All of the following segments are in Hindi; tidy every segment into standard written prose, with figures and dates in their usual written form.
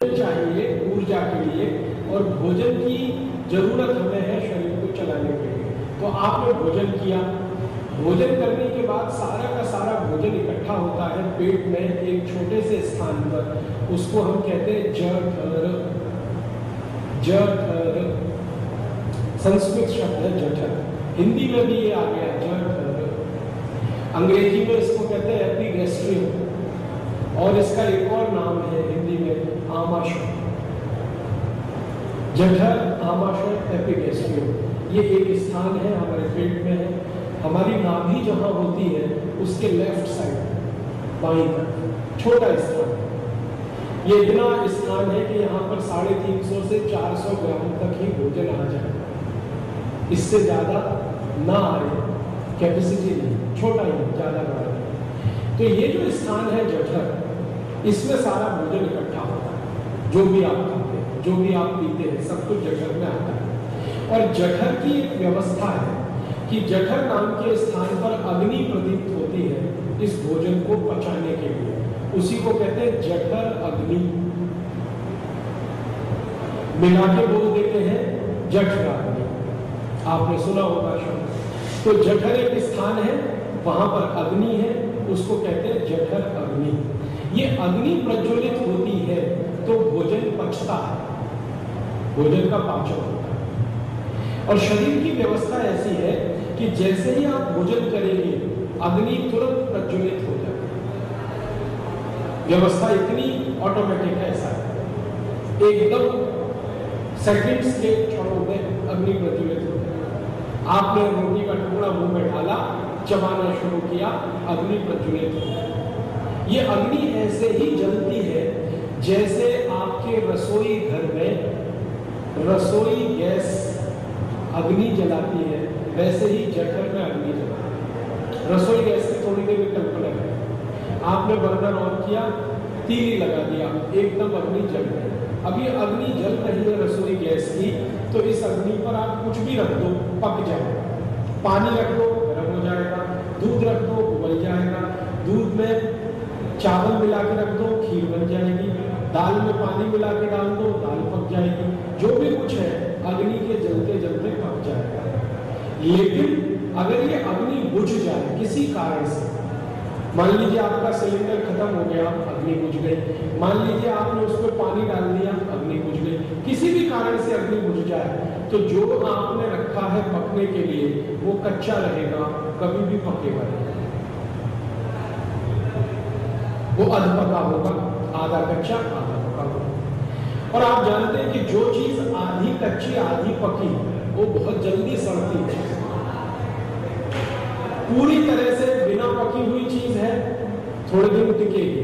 चाहिए ऊर्जा के लिए और भोजन की जरूरत हमें है शरीर को चलाने के लिए। तो आपने भोजन किया, भोजन करने के बाद सारा का सारा भोजन इकट्ठा होता है पेट में एक छोटे से स्थान पर, उसको हम कहते हैं जठर। जठर संस्कृत शब्द है जठर, हिंदी में भी ये आ गया जठर। अंग्रेजी में इसको कहते हैं एपिगैस्ट्रियम और इसका एक और नाम है हिंदी में आमाशय। जठर, आमाशय, एपिगैस्ट्रियम, ये एक स्थान है हमारे पेट में है। हमारी नाभि जहां होती है उसके लेफ्ट साइड बाईं तरफ छोटा स्थान, ये इतना स्थान है कि यहाँ पर 350 से 400 ग्राम तक ही भोजन आ जाए, इससे ज्यादा ना आए, कैपेसिटी नहीं, छोटा ही ज्यादा बड़ा नहीं। तो ये जो स्थान है जठर, इसमें सारा भोजन इकट्ठा होता है, जो भी आप खाते हैं, जो भी आप पीते हैं, सब कुछ जठर में आता है। और जठर की एक व्यवस्था है कि जठर नाम के स्थान पर अग्नि प्रदीप्त होती है इस भोजन को पचाने के लिए, उसी को कहते हैं जठर अग्नि। मिला के बोल देते हैं जठराग्नि, आपने सुना होगा शब्द। तो जठर एक स्थान है, वहां पर अग्नि है, उसको कहते हैं जठर अग्नि। ये अग्नि प्रज्वलित होती है तो भोजन पचता है, भोजन का पाचन होता है। और शरीर की व्यवस्था ऐसी है कि जैसे ही आप भोजन करेंगे अग्नि तुरंत प्रज्वलित हो जाती है। व्यवस्था इतनी ऑटोमेटिक है, ऐसा एकदम सेकंड्स के क्षणों में अग्नि प्रज्वलित हो जाती है। आपने रोटी का टुकड़ा मुंह में डाला, चबाना शुरू किया, अग्नि प्रज्वलित हो जाती है। ये अग्नि ऐसे ही जलती है जैसे आपके रसोई घर में रसोई गैस अग्नि जलाती है, वैसे ही जठर में अग्नि जलाती है। रसोई गैस की थोड़ी देर में कल्पना है, आपने बर्नर ऑन किया, तीली लगा दिया, एकदम अग्नि जल गई। अब ये अग्नि जल रही है रसोई गैस की, तो इस अग्नि पर आप कुछ भी रख दो पक जाएगा। पानी रख दो गर्म हो जाएगा, दूध रख दो उबल जाएगा, दूध में चावल मिला के रख दो खीर बन जाएगी, दाल में पानी मिला के डाल दो दाल पक जाएगी, जो भी कुछ है अग्नि के जलते जलते पक जाएगा। लेकिन अगर ये अग्नि बुझ जाए किसी कारण से, मान लीजिए आपका सिलेंडर खत्म हो गया, अग्नि बुझ गई, मान लीजिए आपने उसमें पानी डाल दिया, अग्नि बुझ गई, किसी भी कारण से अग्नि बुझ जाए, तो जो आपने रखा है पकने के लिए वो कच्चा रहेगा, कभी भी पकेगा नहीं, वो अधपका होगा, आधा कच्चा आधा पका होगा। और आप जानते हैं कि जो चीज आधी कच्ची आधी पकी वो बहुत जल्दी सड़ती है। पूरी तरह से बिना पकी हुई चीज है थोड़ी दिन टिकेगी,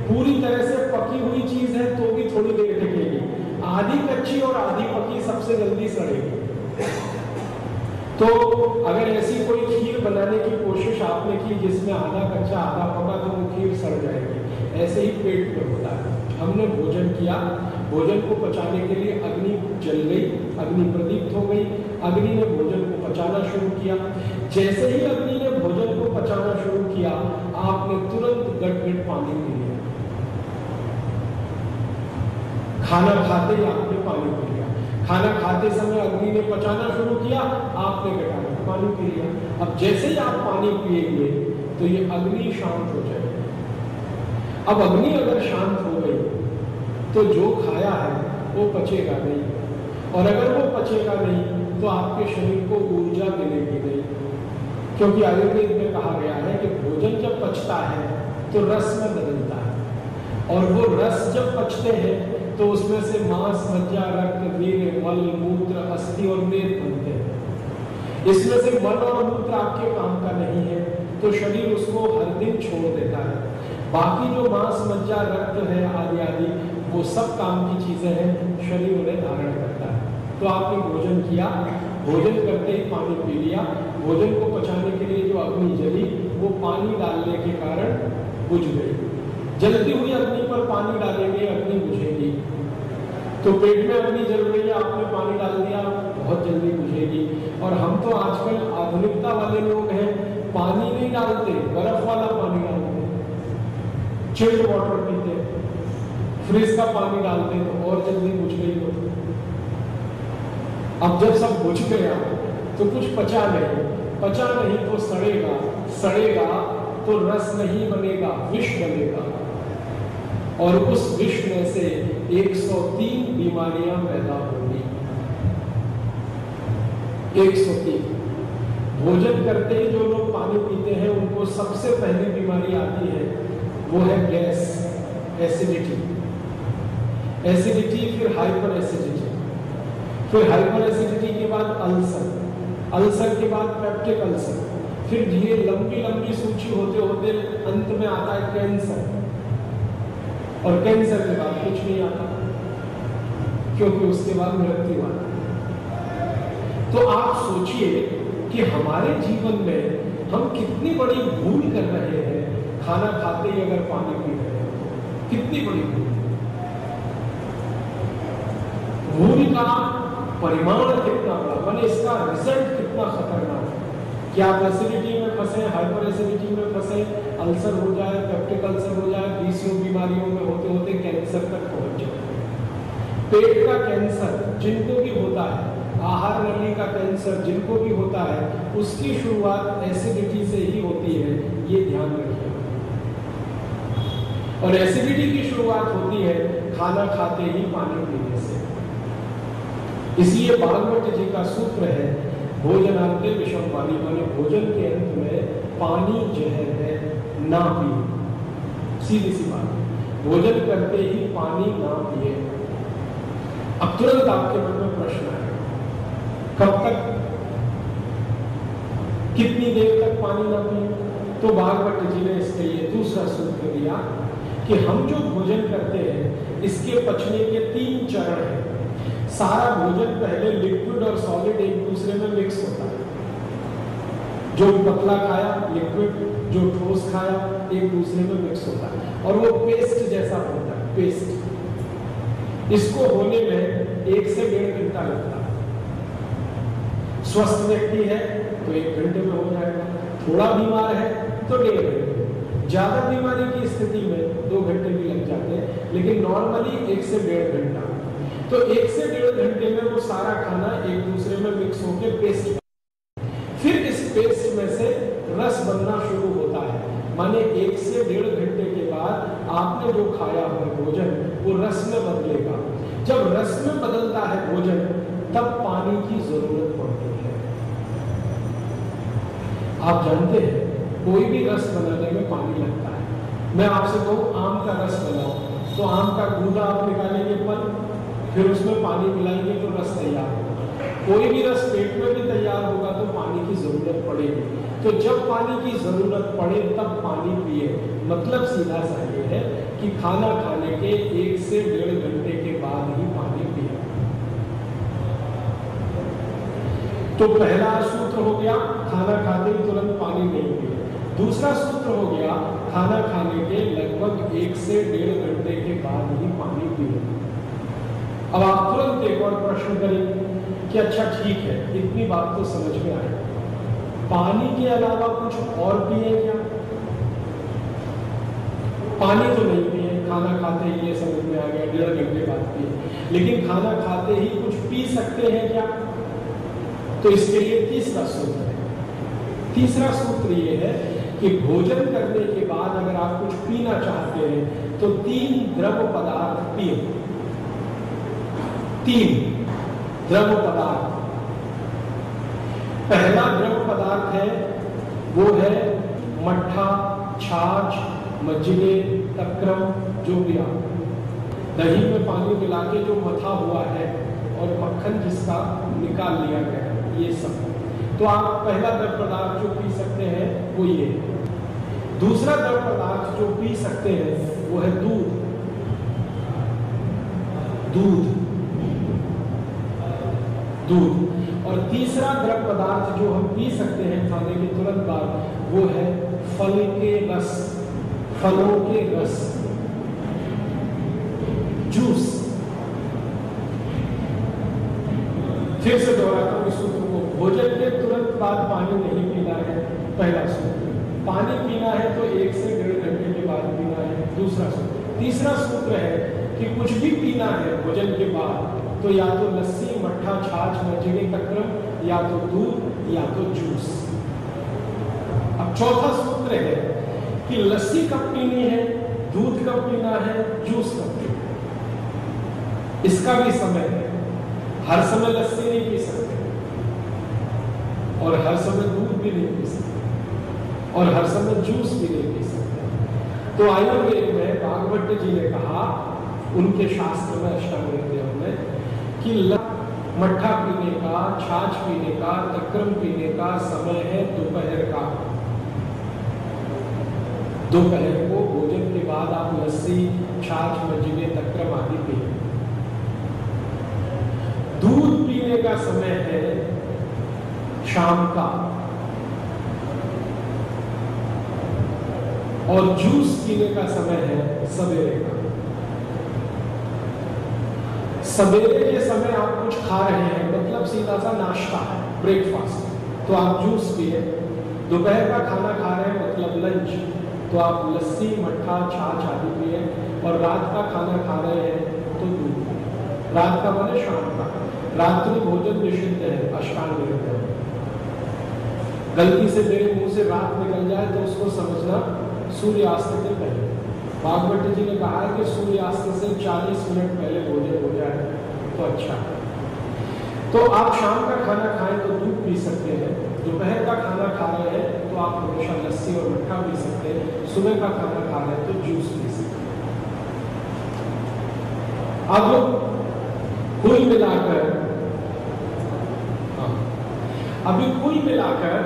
पूरी तरह से पकी हुई चीज है तो भी थोड़ी देर टिकेगी, आधी कच्ची और आधी पकी सबसे जल्दी सड़ेगी। तो अगर ऐसी कोई खीर बनाने की कोशिश आपने की जिसमें आधा कच्चा आधा पका, तो वो खीर सड़ जाएगी। ऐसे ही पेट में होता है। हमने भोजन किया, भोजन को पचाने के लिए अग्नि जल गई, अग्नि प्रदीप्त हो गई, अग्नि ने भोजन को पचाना शुरू किया। जैसे ही अग्नि ने भोजन को पचाना शुरू किया, आपने तुरंत गट-गट पानी पी लिया। खाना खाते ही आपने पानी पी लिया, खाना खाते समय अग्नि ने पचाना शुरू किया, आपने गटागट पानी पी लिया। अब जैसे ही आप पानी पिएंगे तो ये अग्नि शांत हो जाएगी। अब अग्नि अगर शांत हो गई तो जो खाया है वो पचेगा नहीं, और अगर वो पचेगा नहीं तो आपके शरीर को ऊर्जा मिलेगी नहीं। क्योंकि आयुर्वेद में कहा गया है कि भोजन जब पचता है तो रस में बदलता है, और वो रस जब पचते हैं तो उसमें से मांस, मज्जा, रक्त, वीर्य, मल, मूत्र, अस्थि और मेद बनते हैं। इसमें से मल और मूत्र आपके काम का नहीं है तो शरीर उसको हर दिन छोड़ देता है। बाकी जो मांस, मज्जा, रक्त है आदि आदि वो सब काम की चीजें हैं, शरीर उन्हें धारण करता है। तो आपने भोजन किया, भोजन करते ही पानी पी लिया, भोजन को पचाने के लिए जो अग्नि जली वो पानी डालने के कारण बुझ गई। जलती हुई अग्नि पर पानी डालेंगे अग्नि बुझेगी, तो पेट में अग्नि जल रही है, आपने पानी डाल दिया, बहुत जल्दी बुझेगी। और हम तो आजकल आधुनिकता वाले लोग हैं, पानी नहीं डालते, बर्फ वाला पानी डालते, चिल्ड वाटर पीते, फ्रिज का पानी डालते तो और जल्दी बुझ गई होती। अब जब सब बुझ गया तो कुछ पचा नहीं तो सड़ेगा तो रस नहीं बनेगा, विष बनेगा, और उस विष में से 103 बीमारियां पैदा होंगी। 103। भोजन करते ही जो लोग पानी पीते हैं उनको सबसे पहली बीमारी आती है, वो है गैस, एसिडिटी, फिर हाइपर एसिडिटी, फिर हाइपर एसिडिटी के बाद अल्सर के बाद पेप्टिक अल्सर, फिर ये लंबी सूची होते होते अंत में आता है कैंसर, और कैंसर के बाद कुछ नहीं आता, क्योंकि उसके बाद मृत्यु आता है। तो आप सोचिए कि हमारे जीवन में हम कितनी बड़ी भूल कर रहे हैं, खाना खाते ही अगर पानी पी रहे हैं तो कितनी बड़ी भूल का परिमाण कितना बड़ा, माने इसका रिजल्ट कितना खतरनाक है कि आप एसिडिटी में फंसे, हाइपर एसिडिटी में फंसे, अल्सर हो जाए, पेप्टिक अल्सर हो जाए, 20 बीमारियों में होते होते कैंसर तक पहुंच जाए। पेट का कैंसर जिनको भी होता है, आहार नली का कैंसर जिनको भी होता है, उसकी शुरुआत एसिडिटी से ही होती है, ये ध्यान रखिए। और एसिडिटी की शुरुआत होती है खाना खाते ही पानी पीने से। इसलिए भागवत जी का सूत्र है, भोजनांते विषम पानी, माने भोजन के अंत में पानी जहर है, ना पिए। सीधी सी बात, भोजन करते ही पानी ना पिए। अब तुरंत आपके मन में प्रश्न है, कब तक, कितनी देर तक पानी ना पिए? तो भागवत जी ने इसके लिए दूसरा सूत्र दिया कि हम जो भोजन करते हैं इसके पचने के 3 चरण हैं। सारा भोजन पहले लिक्विड और सॉलिड एक दूसरे में मिक्स होता है। जो पतला खाया लिक्विड, जो ठोस खाया एक दूसरे में मिक्स होता है, और वो पेस्ट जैसा होता है, पेस्ट। इसको होने में 1 से 1.5 घंटा लगता है। स्वस्थ व्यक्ति है तो 1 घंटे में हो जाएगा, थोड़ा बीमार है तो 1.5 घंटे, ज्यादा बीमारी की स्थिति में 2 घंटे भी लग जाते हैं, लेकिन नॉर्मली 1 से 1.5 घंटा। तो 1 से 1.5 घंटे में वो सारा खाना एक दूसरे में मिक्स होकर पेस्ट, फिर इस पेस्ट में से रस बनना शुरू होता है। माने 1 से 1.5 घंटे के बाद आपने जो खाया हुआ भोजन वो रस में बदलेगा। जब रस में बदलता है भोजन, तब पानी की जरूरत पड़ती है। आप जानते हैं कोई भी रस बनाने में पानी लगता है। मैं आपसे कहूं आम का रस बनाओ, तो आम का गूदा आप निकालेंगे फल, फिर उसमें पानी मिलाएंगे तो रस तैयार होगा। कोई भी रस पेट में भी तैयार होगा तो पानी की जरूरत पड़ेगी। तो जब पानी की जरूरत पड़े तब पानी पिए। मतलब सीधा सा ये है कि खाना खाने के 1 से 1.5 घंटे के बाद ही पानी पिए। तो पहला सूत्र हो गया, खाना खाते ही तुरंत पानी नहीं पिए। दूसरा सूत्र हो गया, खाना खाने के लगभग 1 से 1.5 घंटे के बाद ही पानी पिए। अब आप तुरंत एक और प्रश्न करेंगे कि अच्छा ठीक है, इतनी बात तो समझ में आई, पानी के अलावा कुछ और पिए क्या? पानी तो नहीं पिए, खाना खाते ही ये समझ में आ गया, 1.5 घंटे बाद पिए, लेकिन खाना खाते ही कुछ पी सकते हैं क्या? तो इसके लिए तीसरा सूत्र है। तीसरा सूत्र ये है कि भोजन करने के बाद अगर आप कुछ पीना चाहते हैं तो 3 द्रव पदार्थ पिए। 3 द्रव पदार्थ। पहला द्रव पदार्थ है वो है मट्ठा, छाछ, मज्जिगे, तक्रम, जो भी आप दही में पानी मिला के जो मथा हुआ है और मक्खन जिसका निकाल लिया गया है, ये सब। तो आप पहला द्रव पदार्थ जो पी सकते हैं वो ये। दूसरा द्रव पदार्थ जो पी सकते हैं वो है दूध। और तीसरा द्रव पदार्थ जो हम पी सकते हैं खाने के तुरंत बाद वो है फल के रस, फलों के रस, जूस। फिर से दोहराता हूं इस सूत्र को, भोजन के तुरंत बाद पानी नहीं पीना है, पहला सूत्र। पानी पीना है तो 1 से 1.5 घंटे के बाद पीना है, दूसरा सूत्र। तीसरा सूत्र है कि कुछ भी पीना है भोजन के बाद तो या तो लस्सी, मट्ठा, छाछ, मज्जिगे, तक्रम, या तो दूध या तो जूस। अब चौथा सूत्र है कि लस्सी कब पीनी है, दूध कब पीना है, जूस कब पीना है। इसका भी समय है। हर समय लस्सी नहीं पी सकते और हर समय दूध भी नहीं पी सकते और हर समय जूस भी नहीं पी सकते। तो आयुर्वेद में भागवत जी ने कहा, उनके शास्त्र में अष्टांग हृदय में, कि मट्ठा पीने का, छाछ पीने का, तक्रम पीने का समय है दोपहर का। दोपहर को भोजन के बाद आप लस्सी, छाछ, मज्जिगे, तक्रम आदि पिए। दूध पीने का समय है शाम का और जूस पीने का समय है सवेरे का। सवेरे के समय आप कुछ खा रहे हैं, मतलब सीधा सा नाश्ता है, ब्रेकफास्ट, तो आप जूस पिए। दोपहर का खाना खा रहे हैं, मतलब लंच, तो आप लस्सी, मट्ठा, छाछ आदि पिए। और रात का खाना खा रहे हैं तो दूध पिए। रात का माने शाम का। रात्रि भोजन निषिद्ध है, अष्टांग हृदय। गलती से मेरे मुंह से रात निकल जाए तो उसको समझना सूर्यास्त से पहले। भागवत जी ने कहा है कि सूर्यास्त से 40 मिनट पहले भोजन हो जाए तो अच्छा है। तो आप शाम का खाना खाएं तो दूध पी सकते हैं, दोपहर का खाना खा रहे हैं तो आप हमेशा लस्सी और मट्ठा पी सकते हैं, सुबह का खाना खा रहे हैं तो जूस पी सकते हैं। अब कुल मिलाकर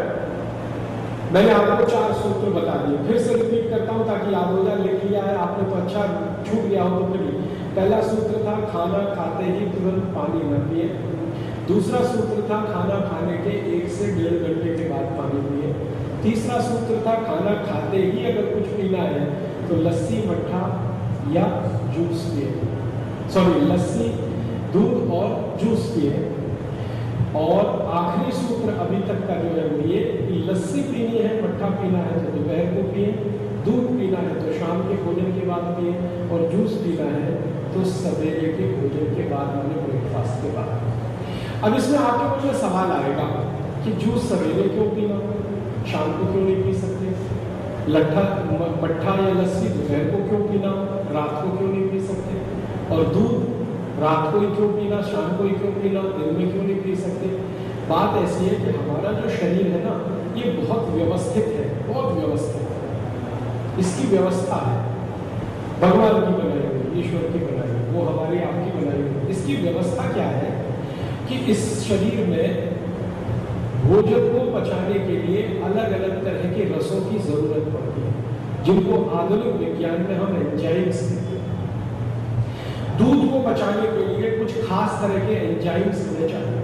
मैंने आपको 4 सूत्र बता दिए। फिर से रिपीट करता हूं ताकि याद हो जाए। लिख लिया है आपने तो अच्छा, छूट गया हो तो फिर। पहला सूत्र था खाना खाते ही तुरंत पानी न पिए। दूसरा सूत्र था खाना खाने के 1 से 1.5 घंटे के बाद पानी पिए। तीसरा सूत्र था खाना खाते ही अगर कुछ पीना है तो लस्सी, मट्ठा या जूस पिए, लस्सी, दूध और जूस पिए। और आखिरी सूत्र अभी तक का जो है वो ये कि लस्सी पीनी है, मट्ठा पीना है तो दोपहर को पिए, दूध पीना है तो शाम के भोजन के बाद पिए, और जूस पीना है तो सवेरे के भोजन के बाद, माने ब्रेकफास्ट के बाद। अब इसमें आपके मुझे सवाल आएगा कि जूस सवेरे क्यों पीना, शाम को क्यों नहीं पी सकते? मट्ठा या लस्सी दोपहर को क्यों पीना, रात को क्यों नहीं पी सकते? और दूध रात को ही क्यों पीना, शाम को ही क्यों पीना, दिन में क्यों नहीं पी सकते? बात ऐसी है कि हमारा जो शरीर है ना, ये बहुत व्यवस्थित है, बहुत व्यवस्थित है। इसकी व्यवस्था है, भगवान की बनाई हुई, ईश्वर की बनाई हुई, वो हमारी आपकी बनाई हुई। इसकी व्यवस्था क्या है कि इस शरीर में भोजन को पचाने के लिए अलग अलग तरह के रसों की जरूरत पड़ती है, जिनको आधुनिक विज्ञान में हम एंजाइम्स कहते हैं। दूध को पचाने के लिए कुछ खास तरह के एंजाइम्स होने चाहिए,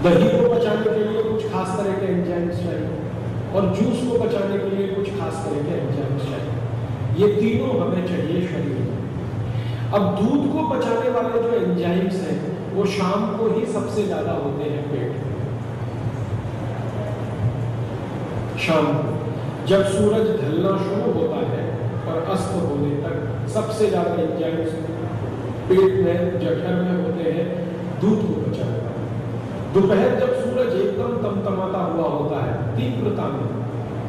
दही को पचाने के लिए कुछ खास तरह के एंजाइम्स चाहिए, और जूस को पचाने के लिए कुछ खास तरह के एंजाइम्स चाहिए। ये तीनों हमें चाहिए शरीर में। अब दूध को पचाने वाले जो एंजाइम्स हैं वो शाम को ही सबसे ज्यादा होते हैं पेट में। शाम को जब सूरज ढलना शुरू होता है और अस्त होने तक सबसे ज्यादा एंजाइम्स पेट में, जठर में होते हैं दूध को पचाने वाले। दोपहर जब सूरज एकदम तमतमाता हुआ होता है तीव्रता में,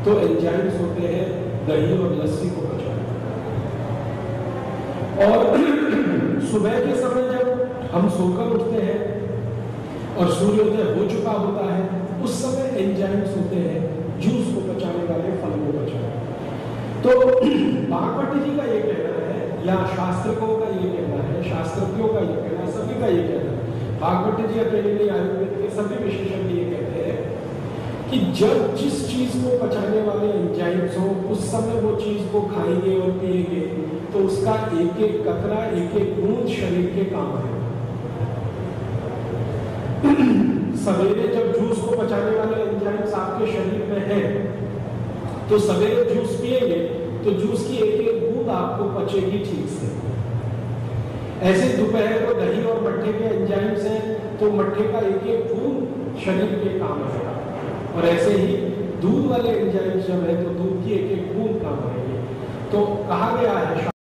तो एंजाइम्स होते हैं दही और लस्सी को पचाने वाले। और सुबह के समय जब हम सोकर उठते हैं और सूर्योदय हो चुका होता है, उस समय एंजाइम्स होते हैं जूस को पचाने वाले, फल को पचाने वाले। तो भागवत जी का ये कहना है, या शास्त्रकों का ये कहना है, शास्त्रज्ञों का ये कहना है, सभी का ये कहना है, भागवत जी अकेले नहीं, आयुर्वेद के सभी विशेषज्ञ ये कहते हैं कि जब जिस चीज को पचाने वाले एंजाइम्स हो, उस समय वो चीज को खाएंगे और पिएंगे तो उसका एक एक कतरा, एक एक बूंद शरीर के काम आएगा। सवेरे जब जूस को पचाने वाले एंजाइम्स आपके शरीर में है तो सवेरे जूस पिएंगे तो जूस की एक एक बूंद आपको पचेगी ठीक से। ऐसे दोपहर को दही और मट्ठे के एंजाइम्स हैं तो मट्ठे का एक एक बूंद शरीर के काम आएगा, और ऐसे ही दूध वाले एंजाइम्स जब है तो दूध की एक एक बूंद काम आएगी। तो कहा गया है